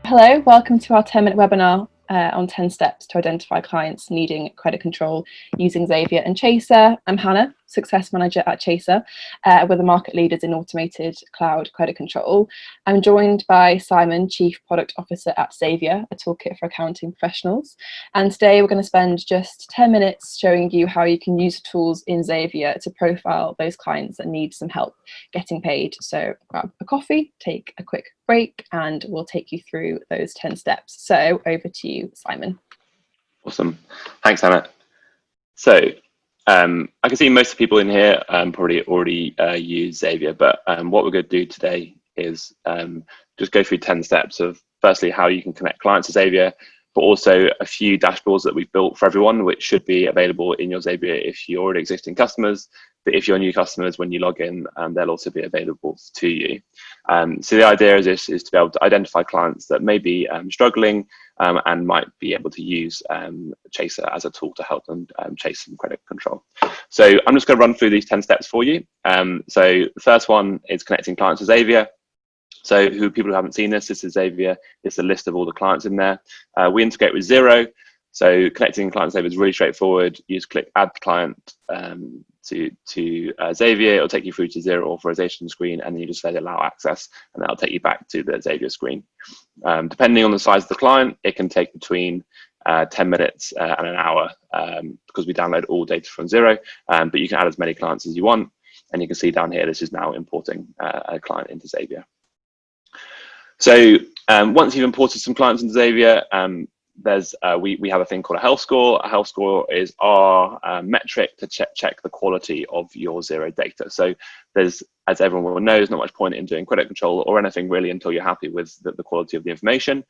Hello, welcome to our 10-minute webinar on 10 steps to identify clients needing credit control using Xavier and Chaser. I'm Hannah, Success Manager at Chaser. We're the market leaders in automated cloud credit control. I'm joined by Simon, Chief Product Officer at Xavier, a toolkit for accounting professionals. And today we're going to spend just 10 minutes showing you how you can use tools in Xavier to profile those clients that need some help getting paid. So grab a coffee, take a quick break, and we'll take you through those 10 steps. So over to you, Simon. Awesome. Thanks, Hannah. So I can see most of the people in here probably already use Xavier, but what we're going to do today is just go through 10 steps of firstly how you can connect clients to Xavier, but also a few dashboards that we've built for everyone, which should be available in your Xavier if you're already existing customers. But if you're new customers, when you log in, they'll also be available to you. So the idea is to be able to identify clients that may be struggling and might be able to use Chaser as a tool to help them chase some credit control. So I'm just going to run through these 10 steps for you. So the first one is connecting clients to Xavier. So people who haven't seen this is Xavier. It's a list of all the clients in there. We integrate with Xero. So connecting clients to Xavier is really straightforward. You just click add client to Xavier. It'll take you through to Xero authorization screen, and then you just say allow access, and that'll take you back to the Xavier screen. Depending on the size of the client, it can take between 10 minutes and an hour because we download all data from Xero, but you can add as many clients as you want. And you can see down here, this is now importing a client into Xavier. So once you've imported some clients into Xavier, we have a thing called a health score. A health score is our metric to check the quality of your Xero data. So there's, as everyone will know, there's not much point in doing credit control or anything really until you're happy with the quality of the information.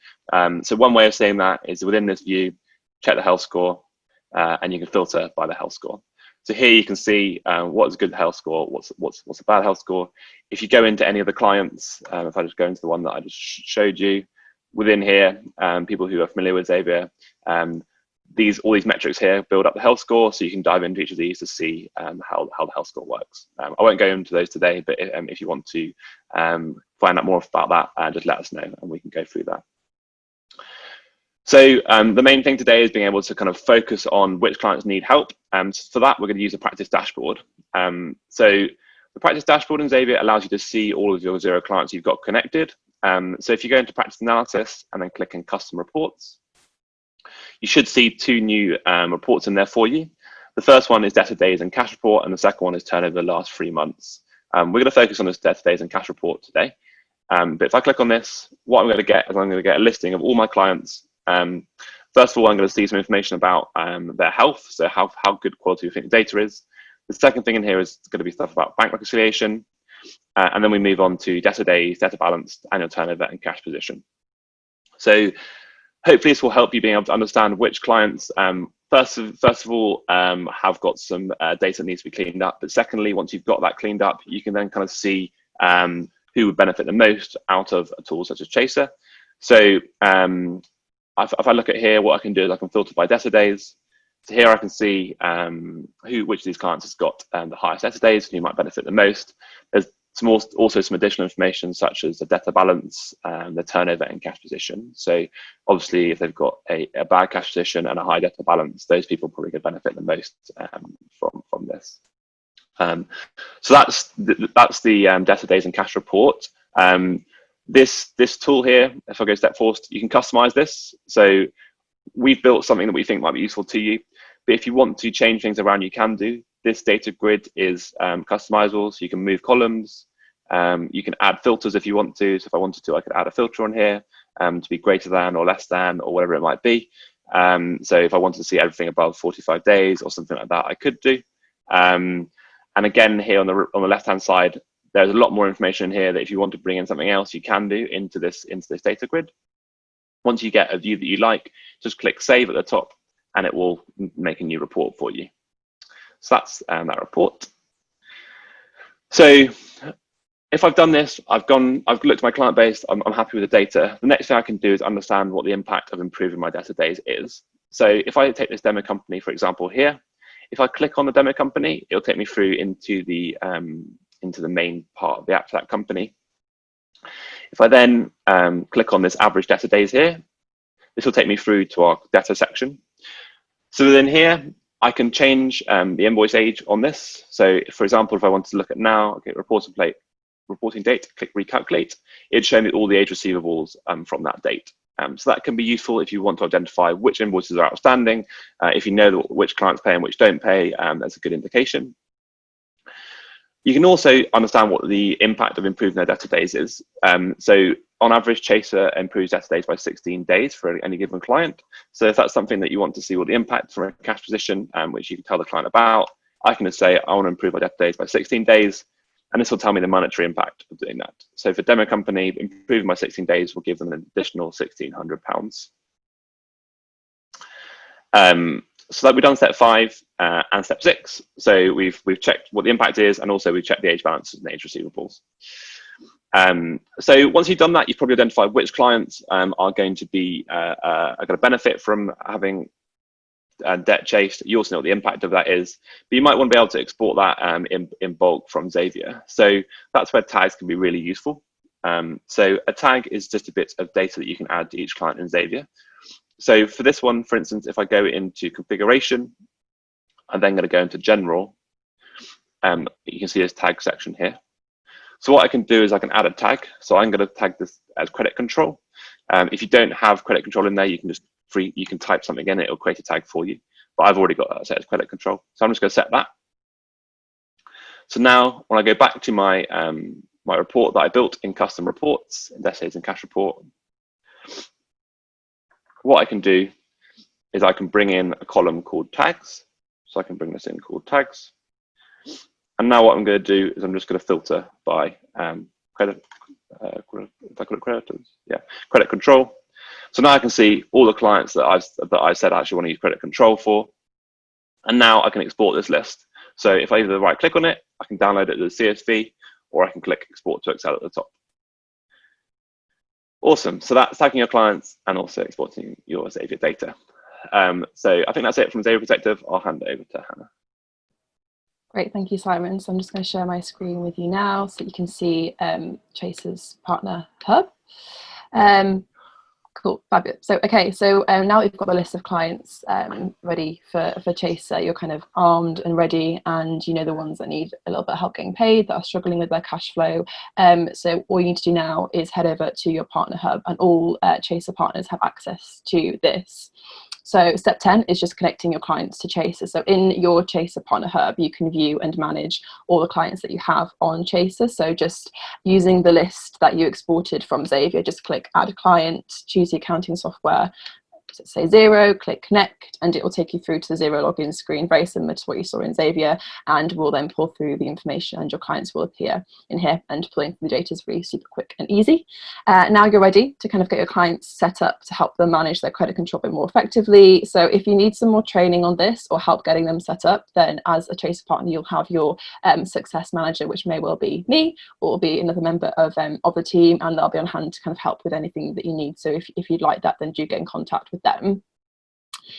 So one way of saying that is within this view, check the health score, and you can filter by the health score. So here you can see what's a good health score, what's a bad health score. If you go into any of the clients, if I just go into the one that I just showed you, within here, people who are familiar with Xavier, all these metrics here build up the health score, so you can dive into each of these to see how the health score works. I won't go into those today, but if you want to find out more about that, just let us know and we can go through that. So the main thing today is being able to kind of focus on which clients need help. So for that, we're going to use a practice dashboard. So the practice dashboard in Xavier allows you to see all of your Xero clients you've got connected. So if you go into practice analysis and then click in custom reports, you should see two new reports in there for you. The first one is debtor days and cash report, and the second one is turnover the last 3 months. We're going to focus on this debtor days and cash report today. But if I click on this, what I'm going to get is I'm going to get a listing of all my clients. First of all, I'm going to see some information about their health, so how good quality we think the data is. The second thing in here is going to be stuff about bank reconciliation, and then we move on to debtor days, debtor balance, annual turnover, and cash position. So hopefully this will help you being able to understand which clients, first of all, have got some data that needs to be cleaned up. But secondly, once you've got that cleaned up, you can then kind of see who would benefit the most out of a tool such as Chaser. So if I look at here, what I can do is I can filter by debtor days. So here I can see which of these clients has got the highest debtor days, who might benefit the most. There's also some additional information such as the debtor balance, the turnover and cash position. So obviously if they've got a bad cash position and a high debtor balance, those people probably could benefit the most from this. So that's the debtor days and cash report. This tool here, if I go step forward, you can customize this. So we've built something that we think might be useful to you, but if you want to change things around, you can do. This data grid is customizable, so you can move columns. You can add filters if you want to. So if I wanted to, I could add a filter on here to be greater than or less than or whatever it might be. So if I wanted to see everything above 45 days or something like that, I could do. And again, here on the left-hand side, there's a lot more information in here that if you want to bring in something else, you can do into this data grid. Once you get a view that you like, just click save at the top and it will make a new report for you. So that's that report. So if I've done this, I've looked at my client base, I'm happy with the data. The next thing I can do is understand what the impact of improving my debtor days is. So if I take this demo company, for example, here, if I click on the demo company, it'll take me through into the main part of the app for that company. If I then click on this average debtor days here, this will take me through to our debtor section. So within here, I can change the invoice age on this. So for example, if I want to look at now, okay, reporting date, click recalculate, it'd show me all the age receivables from that date. So that can be useful if you want to identify which invoices are outstanding. If you know which clients pay and which don't pay, that's a good indication. You can also understand what the impact of improving their debtor days is. So on average, Chaser improves debtor days by 16 days for any given client. So if that's something that you want to see what the impact from a cash position, which you can tell the client about, I can just say, I want to improve my debtor days by 16 days. And this will tell me the monetary impact of doing that. So for demo company, improving by 16 days will give them an additional £1,600. So that we've done step 5 and step 6. So we've checked what the impact is, and also we've checked the age balances and age receivables. So once you've done that, you've probably identified which clients are going to benefit from having debt chased. You also know what the impact of that is, but you might want to be able to export that in bulk from Xavier. So that's where tags can be really useful. So a tag is just a bit of data that you can add to each client in Xavier. So for this one, for instance, if I go into configuration, I'm then going to go into general, you can see this tag section here. So what I can do is I can add a tag. So I'm going to tag this as credit control. If you don't have credit control in there, you can type something in, it'll create a tag for you. But I've already got that set as credit control. So I'm just going to set that. So now when I go back to my my report that I built in custom reports, in Debtors and Cash Report, what I can do is I can bring in a column called tags. So I can bring this in called tags. And now what I'm going to do is I'm just going to filter by credit, if I call it creditors, yeah, credit control. So now I can see all the clients that I said I actually want to use credit control for. And now I can export this list. So if I either right click on it, I can download it as a CSV, or I can click export to Excel at the top. Awesome. So that's tagging your clients and also exporting your Xavier data. So I think that's it from a Xavier perspective. I'll hand it over to Hannah. Great, thank you, Simon. So I'm just going to share my screen with you now so you can see Chaser's partner hub. Cool, fabulous. So, okay, so now we've got the list of clients ready for Chaser. You're kind of armed and ready, and you know the ones that need a little bit of help getting paid, that are struggling with their cash flow. So all you need to do now is head over to your partner hub, and all Chaser partners have access to this. So step 10 is just connecting your clients to Chaser. So in your Chaser partner hub, you can view and manage all the clients that you have on Chaser. So just using the list that you exported from Xavier, just click add a client, choose the accounting software, so say Xero, click connect, and it will take you through to the Xero login screen, very similar to what you saw in Xavier, and will then pull through the information, and your clients will appear in here, and pulling through the data is really super quick and easy. Now you're ready to kind of get your clients set up to help them manage their credit control a bit more effectively. So if you need some more training on this or help getting them set up, then as a Chaser partner, you'll have your success manager, which may well be me or be another member of the team, and they'll be on hand to kind of help with anything that you need. So if you'd like that, then do get in contact with them.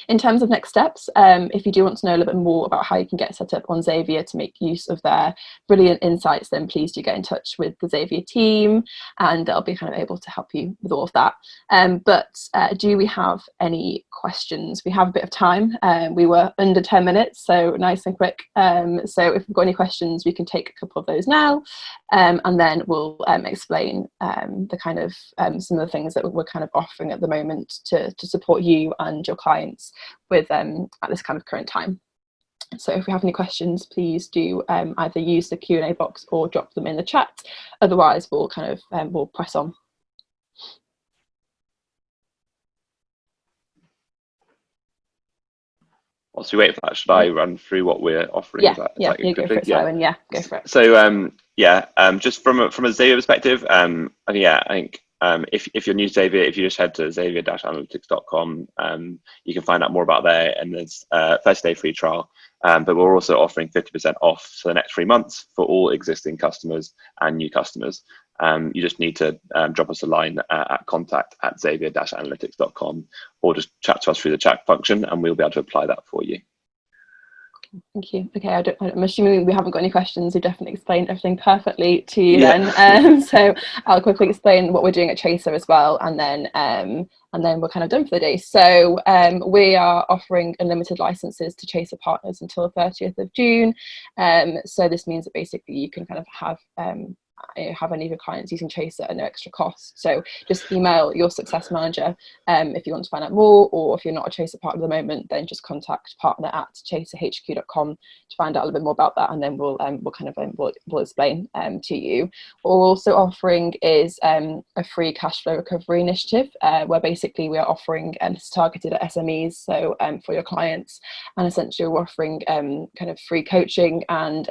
In terms of next steps, if you do want to know a little bit more about how you can get set up on Xavier to make use of their brilliant insights, then please do get in touch with the Xavier team, and they'll be kind of able to help you with all of that. But do we have any questions? We have a bit of time. We were under 10 minutes, so nice and quick. So if we've got any questions, we can take a couple of those now, and then we'll explain the kind of some of the things that we're kind of offering at the moment to support you and your clients with at this kind of current time. So if we have any questions, please do either use the Q&A box or drop them in the chat. Otherwise, we'll kind of we'll press on. Whilst we wait for that, should I run through what we're offering? Yeah, you go for it, Simon. Yeah, go for it. So just from a Xavier perspective, I think if you're new to Xavier, if you just head to xavier-analytics.com, you can find out more about there, and there's 30-day free trial. But we're also offering 50% off for the next 3 months for all existing customers and new customers. You just need to drop us a line at contact@xavier-analytics.com, or just chat to us through the chat function, and we'll be able to apply that for you. Thank you. Okay, I'm assuming we haven't got any questions. You've definitely explained everything perfectly to you Yeah. then. So I'll quickly explain what we're doing at Chaser as well, and then we're kind of done for the day. So we are offering unlimited licenses to Chaser partners until the 30th of June. So this means that basically you can kind of have any of your clients using Chaser at no extra cost. So just email your success manager if you want to find out more, or if you're not a Chaser partner at the moment, then just contact partner@chaserhq.com to find out a little bit more about that, and then we'll explain to you. What we're also offering is a free cash flow recovery initiative, where basically we are offering it's targeted at SMEs, so for your clients, and essentially we're offering kind of free coaching and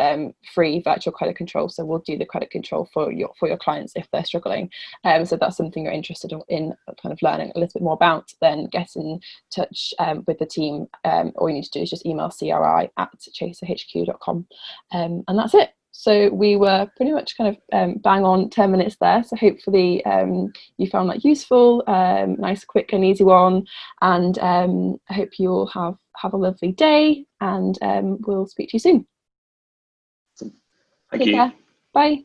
free virtual credit control. So we'll do the credit control for your clients if they're struggling. So if that's something you're interested in kind of learning a little bit more about, then get in touch with the team. All you need to do is just email cri@chaserhq.com, and that's it. So we were pretty much kind of bang on 10 minutes there. So hopefully you found that useful, nice, quick and easy one. And I hope you all have a lovely day, and we'll speak to you soon. Thank Take you. care. Bye.